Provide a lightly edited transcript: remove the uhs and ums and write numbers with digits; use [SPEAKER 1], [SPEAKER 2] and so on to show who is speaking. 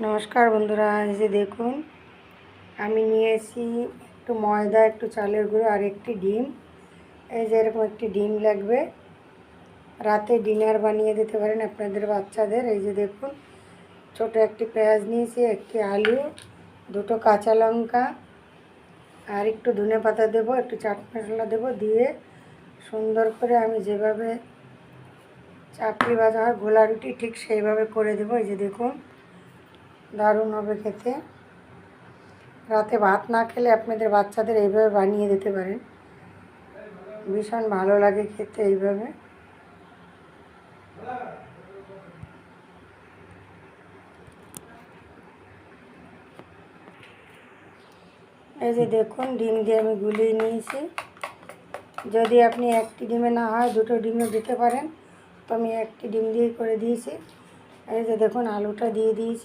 [SPEAKER 1] নমস্কার বন্ধুরা, এই যে দেখুন আমি নিয়েছি একটু ময়দা, একটু চালের গুঁড়ো আর একটি ডিম। এই যে এরকম একটি ডিম লাগবে, রাতে ডিনার বানিয়ে দিতে পারেন আপনাদের বাচ্চাদের। এই যে দেখুন ছোট একটি পেঁয়াজ নিয়েছি, একটি আলু, দুটো কাঁচা লঙ্কা আর একটু ধনেপাতা দেবো, একটু চাট মশলা দেবো, দিয়ে সুন্দর করে আমি যেভাবে চাপড়ি ভাজা হয় গোলা রুটি ঠিক সেইভাবে করে দেবো। এই যে দেখুন দারুণ হবে খেতে। রাতে ভাত না খেলে আপনাদের বাচ্চাদের এইভাবে বানিয়ে দিতে পারেন, ভীষণ ভালো লাগে খেতে এইভাবে। এই যে দেখুন ডিম দিয়ে আমি গুলিয়ে নিয়েছি। যদি আপনি একটি ডিমে না হয় দুটো ডিমে দিতে পারেন, তো আমি একটি ডিম দিয়েই করে দিয়েছি। এই যে দেখুন আলুটা দিয়ে দিয়েছি।